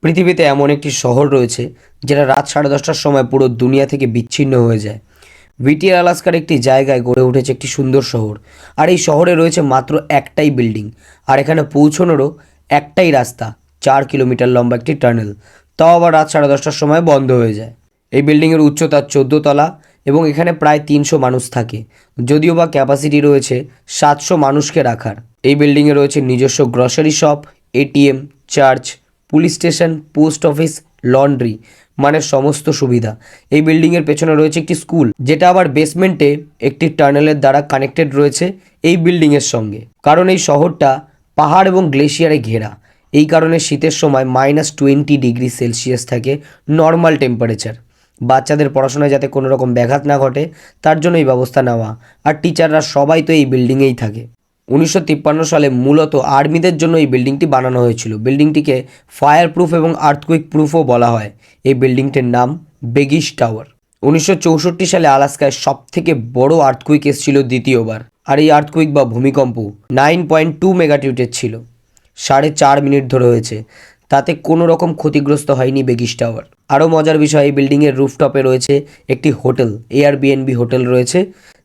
পৃথিবীতে এমন একটি শহর রয়েছে যেটা রাত 10:30টার সময় পুরো দুনিয়া থেকে বিচ্ছিন্ন হয়ে যায়। ভিটিয়ার আলাস্কার একটি জায়গায় গড়ে উঠেছে একটি সুন্দর শহর। আর এই শহরে রয়েছে মাত্র একটাই বিল্ডিং, আর এখানে পৌঁছানোরও একটাই রাস্তা, 4 কিলোমিটার লম্বা একটি টানেল। তাও আবার রাত 10:30টার সময় বন্ধ হয়ে যায়। এই বিল্ডিংয়ের উচ্চতা 14 তলা এবং এখানে প্রায় 300 মানুষ থাকে, যদিও বা ক্যাপাসিটি রয়েছে 700 মানুষকে রাখার। এই বিল্ডিংয়ে রয়েছে নিজস্ব grocery shop, ATM, church, police station, post office, laundry, মানে সমস্ত সুবিধা। এই বিল্ডিংয়ের পেছনে রয়েছে একটি স্কুল, যেটা আবার বেসমেন্টে একটি টানেলের দ্বারা কানেক্টেড রয়েছে এই বিল্ডিংয়ের সঙ্গে। কারণ এই শহরটা পাহাড় এবং গ্লেশিয়ারে ঘেরা, এই কারণে শীতের সময় -20 ডিগ্রি সেলসিয়াস থাকে নর্মাল টেম্পারেচার। বাচ্চাদের পড়াশোনায় যাতে কোনো রকম ব্যাঘাত না ঘটে তার জন্য এই ব্যবস্থা নেওয়া। আর টিচাররা সবাই তো এই বিল্ডিংয়েই থাকে। 1953 সালে মূলত আর্মিদের জন্য এই বিল্ডিংটি বানানো হয়েছিল। বিল্ডিংটিকে ফায়ার প্রুফ এবং আর্থকুইক প্রুফও বলা হয়। এই বিল্ডিংটির নাম বেগিস টাওয়ার। 1964 সালে আলাস্কায় সবথেকে বড় আর্থকুইক এসেছিল দ্বিতীয়বার। আর এই আর্থকুইক বা ভূমিকম্প 9.2 মেগাটিউডের ছিল। 4.5 মিনিট ধরে হয়েছে, তাতে কোনো রকম ক্ষতিগ্রস্ত হয়নি বেগিস টাওয়ার। আরও মজার বিষয়, এই বিল্ডিংয়ের রুফটপে রয়েছে একটি হোটেল, এয়ারবিএনবি হোটেল রয়েছে,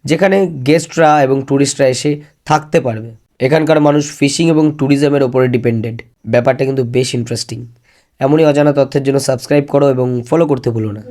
যেখানে গেস্টরা এবং ট্যুরিস্টরা এসে থাকতে পারবে। এখানকার মানুষ ফিশিং এবং ট্যুরিজমের ওপরে ডিপেন্ডেড। ব্যাপারটা কিন্তু বেশ ইন্টারেস্টিং। এমনই অজানা তথ্যের জন্য সাবস্ক্রাইব করো এবং ফলো করতে ভুলো না।